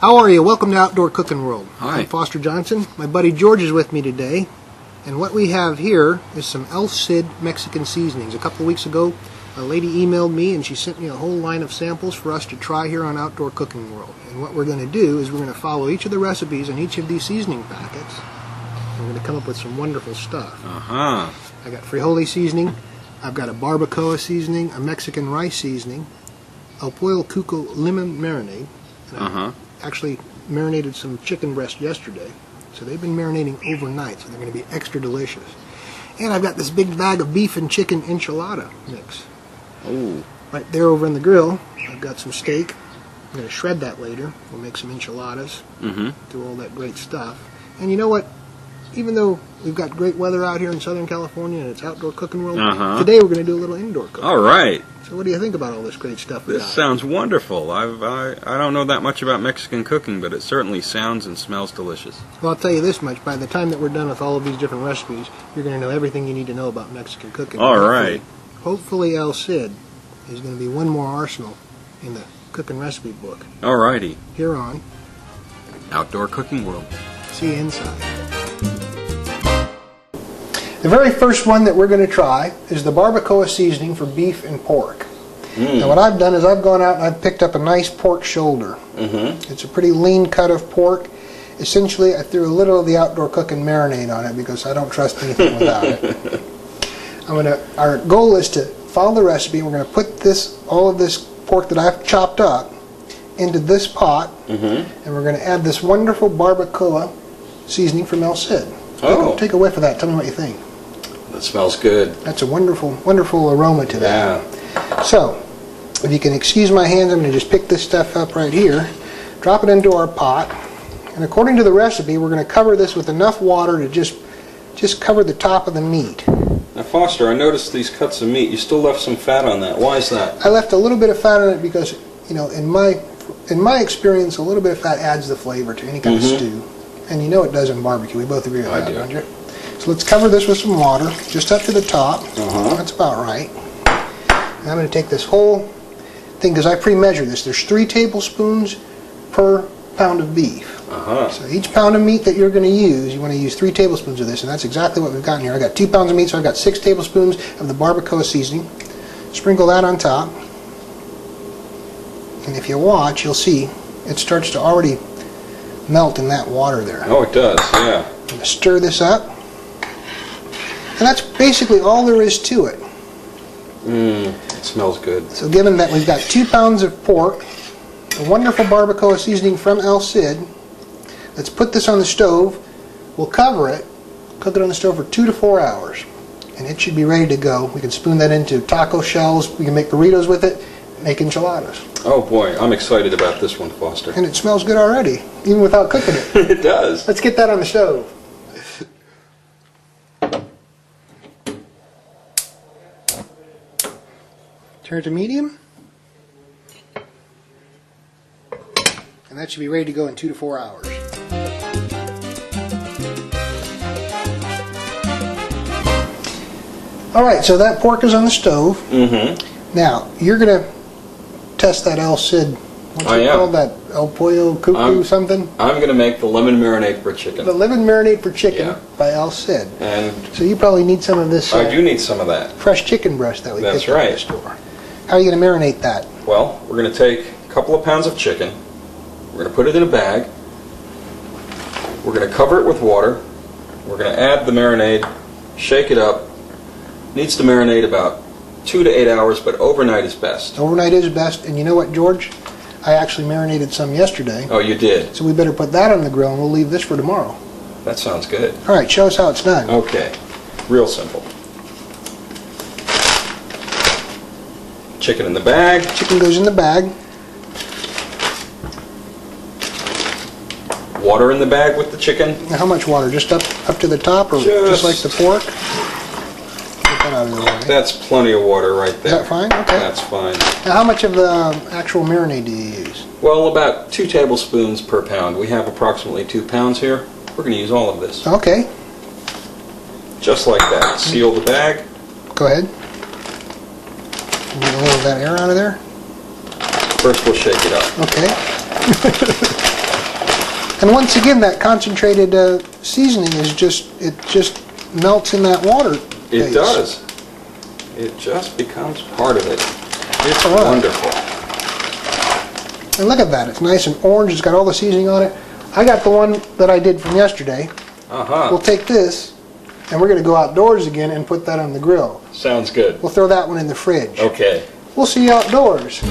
How are you? Welcome to Outdoor Cooking World. Hi. I'm Foster Johnson. My buddy George is with me today. And what we have here is some Cid Mexican seasonings. A couple of weeks ago, a lady emailed me and she sent me a whole line of samples for us to try here on Outdoor Cooking World. And what we're going to do is we're going to follow each of the recipes in each of these seasoning packets. And we're going to come up with some wonderful stuff. I got frijole seasoning. I've got a barbacoa seasoning, a Mexican rice seasoning, El Pollo Cuco lemon marinade. And actually marinated some chicken breast yesterday, so they've been marinating overnight, so they're going to be extra delicious. And I've got this big bag of beef and chicken enchilada mix. Oh. Right there over in the grill, I've got some steak. I'm going to shred that later. We'll make some enchiladas, do all that great stuff. And you know what? Even though we've got great weather out here in Southern California and it's Outdoor Cooking World, today we're going to do a little indoor cooking. All right. So what do you think about all this great stuff we got? This sounds wonderful. I don't know that much about Mexican cooking, but it certainly sounds and smells delicious. Well, I'll tell you this much. By the time that we're done with all of these different recipes, you're going to know everything you need to know about Mexican cooking. All right. Hopefully El Cid is going to be one more arsenal in the cooking recipe book. All righty. Here on Outdoor Cooking World. See you inside. The very first one that we're going to try is the barbacoa seasoning for beef and pork. Now what I've done is I've gone out and I've picked up a nice pork shoulder. It's a pretty lean cut of pork. Essentially I threw a little of the outdoor cooking marinade on it because I don't trust anything without it. Our goal is to follow the recipe. We're going to put all of this pork that I've chopped up into this pot, and we're going to add this wonderful barbacoa seasoning from El Cid. Take a whiff of that. Tell me what you think. That smells good. That's a wonderful, wonderful aroma to that. Yeah. So, if you can excuse my hands, I'm going to just pick this stuff up right here, drop it into our pot, and according to the recipe, we're going to cover this with enough water to just cover the top of the meat. Now, Foster, I noticed these cuts of meat. You still left some fat on that. Why is that? I left a little bit of fat on it because, you know, in my experience, a little bit of fat adds the flavor to any kind of stew. And you know it does in barbecue. We both agree with that, don't you? So let's cover this with some water, just up to the top. That's about right. And I'm going to take this whole thing, because I pre-measured this. There's 3 tablespoons per pound of beef. So each pound of meat that you're going to use, you want to use 3 tablespoons of this, and that's exactly what we've got in here. I got 2 pounds of meat, so I've got 6 tablespoons of the barbacoa seasoning. Sprinkle that on top. And if you watch, you'll see it starts to already melt in that water there. Oh, it does, yeah. I'm going to stir this up. And that's basically all there is to it. It smells good. So given that we've got 2 pounds of pork, a wonderful barbacoa seasoning from El Cid, let's put this on the stove. We'll cover it, cook it on the stove for 2 to 4 hours. And it should be ready to go. We can spoon that into taco shells. We can make burritos with it, make enchiladas. Oh boy, I'm excited about this one, Foster. And it smells good already, even without cooking it. It does. Let's get that on the stove. Turn it to medium. And that should be ready to go in 2 to 4 hours. Alright, so that pork is on the stove. Now, you're going to test that El Cid. What's it called? That El Pollo Cuckoo something? I'm going to make the lemon marinade for chicken. The lemon marinade for chicken by El Cid. And so you probably need some of this. I do need some of that. Fresh chicken breast that we picked up at the store. How are you going to marinate that? Well, we're going to take a couple of pounds of chicken. We're going to put it in a bag. We're going to cover it with water. We're going to add the marinade, shake it up. Needs to marinate about 2 to 8 hours, but overnight is best. Overnight is best, and you know what, George? I actually marinated some yesterday. Oh, you did? So we better put that on the grill, and we'll leave this for tomorrow. That sounds good. All right, show us how it's done. Okay, real simple. Chicken in the bag. Chicken goes in the bag. Water in the bag with the chicken. Now, how much water? Just up to the top, or just like the pork? Get that out of the way. That's plenty of water right there. Is that fine? Okay. That's fine. Now, how much of the actual marinade do you use? Well, about 2 tablespoons per pound. We have approximately 2 pounds here. We're going to use all of this. Okay. Just like that. Seal the bag. Go ahead. Get a little of that air out of there. First we'll shake it up. Okay. And once again, that concentrated seasoning is just melts in that water. It does. It just becomes part of it. It's All right. wonderful. And look at that. It's nice and orange. It's got all the seasoning on it. I got the one that I did from yesterday. We'll take this, and we're going to go outdoors again and put that on the grill. Sounds good. We'll throw that one in the fridge. Okay. We'll see you outdoors.